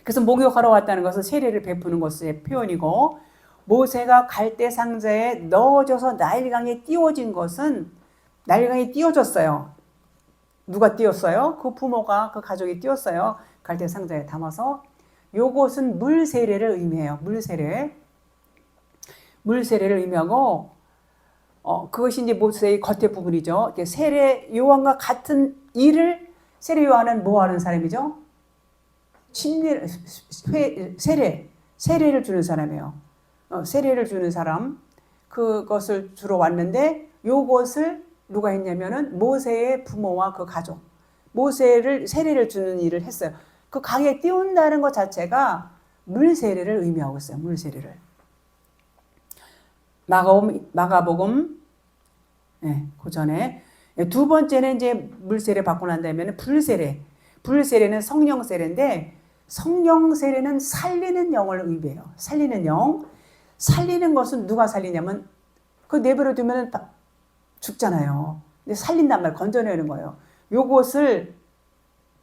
그래서 목욕하러 왔다는 것은 세례를 베푸는 것의 표현이고 모세가 갈대 상자에 넣어져서 나일강에 띄워진 것은 나일강에 띄워졌어요. 누가 띄웠어요? 그 부모가 그 가족이 띄웠어요. 갈대 상자에 담아서. 요것은 물 세례를 의미해요. 물 세례를 의미하고 그것이 이제 모세의 겉에 부분이죠. 세례 요한과 같은 일을 세례 요한은 뭐 하는 사람이죠? 세례를 주는 사람이에요. 세례를 주는 사람. 그것을 주러 왔는데 요것을 누가 했냐면은 모세의 부모와 그 가족. 모세를 세례를 주는 일을 했어요. 그 강에 띄운다는 것 자체가 물 세례를 의미하고 있어요. 물 세례를. 마가복음 그 전에 두 번째는 이제 물 세례 받고 난 다음에는 불 세례. 불 세례는 성령 세례인데 성령 세례는 살리는 영을 의미해요. 살리는 영. 살리는 것은 누가 살리냐면 그 내버려 두면 죽잖아요. 근데 살린단 말 건져내는 거예요. 요것을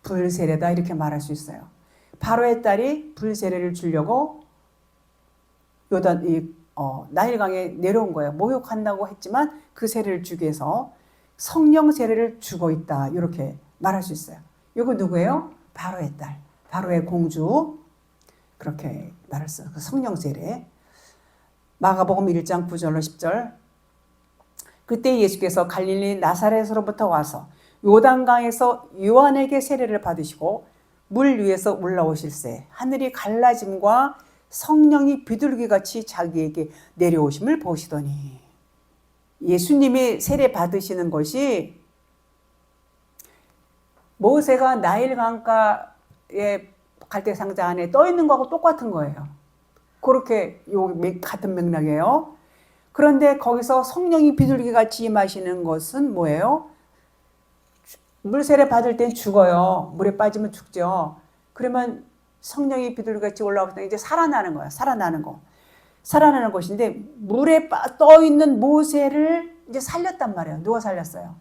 불 세례다 이렇게 말할 수 있어요. 바로의 딸이 불 세례를 주려고 나일강에 내려온 거예요. 목욕한다고 했지만 그 세례를 주기 위해서 성령 세례를 주고 있다. 이렇게 말할 수 있어요. 이거 누구예요? 바로의 딸. 바로의 공주. 그렇게 말할 수 있어요. 성령 세례. 마가복음 1장 9절로 10절. 그때 예수께서 갈릴리 나사렛으로부터 와서 요단강에서 요한에게 세례를 받으시고 물 위에서 올라오실새 하늘이 갈라짐과 성령이 비둘기같이 자기에게 내려오심을 보시더니. 예수님이 세례 받으시는 것이 모세가 나일강가에 갈대상자 안에 떠 있는 거하고 똑같은 거예요. 그렇게 같은 맥락이에요. 그런데 거기서 성령이 비둘기같이 임하시는 것은 뭐예요? 물세례 받을 땐 죽어요. 물에 빠지면 죽죠. 그러면 성령이 비둘기같이 올라오고 이제 살아나는 거예요. 살아나는 거. 살아나는 것인데 물에 떠 있는 모세를 이제 살렸단 말이에요. 누가 살렸어요?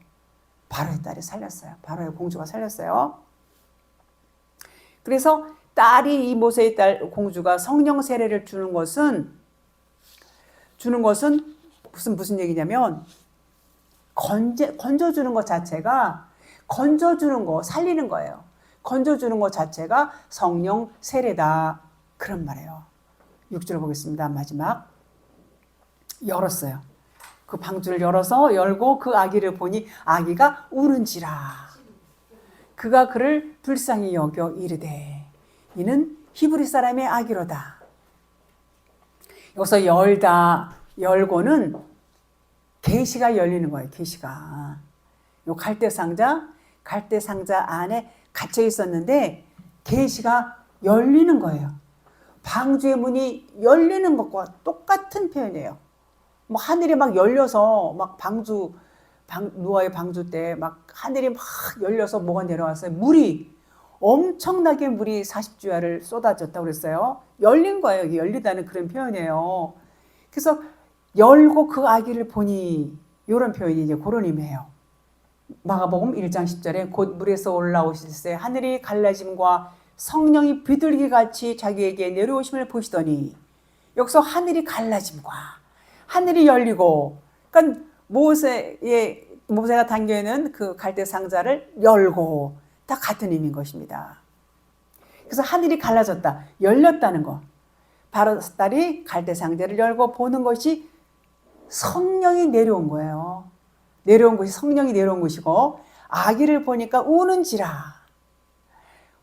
바로의 딸이 살렸어요. 바로의 공주가 살렸어요. 그래서 딸이 이 모세의 딸 공주가 성령 세례를 주는 것은 무슨 얘기냐면 건져주는 것 자체가 건져주는 거 살리는 거예요. 건져주는 것 자체가 성령 세례다 그런 말이에요. 6절 보겠습니다. 마지막 열었어요. 그 방주를 열고 그 아기를 보니 아기가 우는지라. 그가 그를 불쌍히 여겨 이르되 이는 히브리 사람의 아기로다. 여기서 열고는 계시가 열리는 거예요. 계시가. 요 갈대 상자 안에 갇혀 있었는데 계시가 열리는 거예요. 방주의 문이 열리는 것과 똑같은 표현이에요. 뭐 하늘이 막 열려서 막 노아의 방주 때 막 하늘이 막 열려서 뭐가 내려왔어요. 엄청나게 물이 40주야를 쏟아졌다고 그랬어요. 열린 거예요. 이게 열리다는 그런 표현이에요. 그래서 열고 그 아기를 보니 이런 표현이 이제 그런 의미예요. 마가복음 1장 10절에 곧 물에서 올라오실새 하늘이 갈라짐과 성령이 비둘기같이 자기에게 내려오심을 보시더니 여기서 하늘이 갈라짐과 하늘이 열리고 그러니까 모세가 당겨있는 그 갈대 상자를 열고 다 같은 의미인 것입니다. 그래서 하늘이 갈라졌다. 열렸다는 거. 바로 딸이 갈대 상자를 열고 보는 것이 성령이 내려온 거예요. 성령이 내려온 것이고 아기를 보니까 우는지라.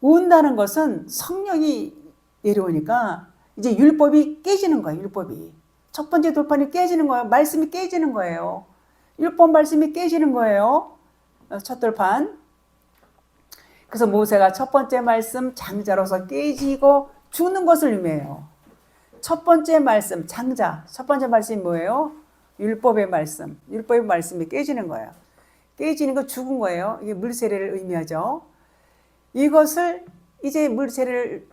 운다는 것은 성령이 내려오니까 이제 율법이 깨지는 거예요. 율법이. 첫 번째 돌판이 깨지는 거예요. 말씀이 깨지는 거예요. 율법 말씀이 깨지는 거예요. 첫 돌판. 그래서 모세가 첫 번째 말씀 장자로서 깨지고 죽는 것을 의미해요. 첫 번째 말씀 장자. 첫 번째 말씀이 뭐예요? 율법의 말씀. 율법의 말씀이 깨지는 거예요. 깨지는 거 죽은 거예요. 이게 물세례를 의미하죠. 이것을 이제 물세례를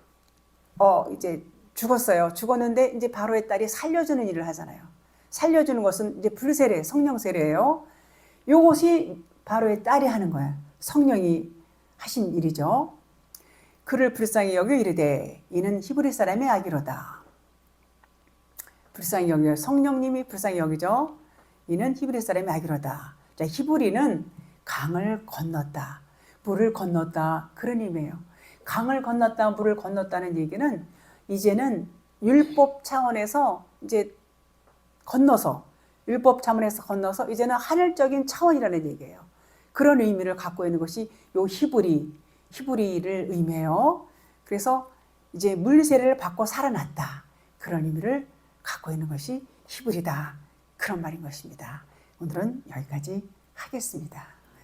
이제 죽었어요. 죽었는데 이제 바로의 딸이 살려주는 일을 하잖아요. 살려주는 것은 이제 불세례, 성령 세례예요. 이것이 바로의 딸이 하는 거예요. 성령이 하신 일이죠. 그를 불쌍히 여겨 이르되 이는 히브리 사람의 아기로다. 불쌍히 여겨 성령님이 불쌍히 여기죠. 이는 히브리 사람의 아기로다. 자, 히브리는 강을 건넜다. 물을 건넜다. 그런 의미예요. 강을 건넜다, 물을 건넜다는 얘기는 이제는 율법 차원에서 이제 율법 차원에서 건너서 이제는 하늘적인 차원이라는 얘기예요. 그런 의미를 갖고 있는 것이 요 히브리를 의미해요. 그래서 이제 물세례를 받고 살아났다. 그런 의미를 갖고 있는 것이 히브리다. 그런 말인 것입니다. 오늘은 여기까지 하겠습니다.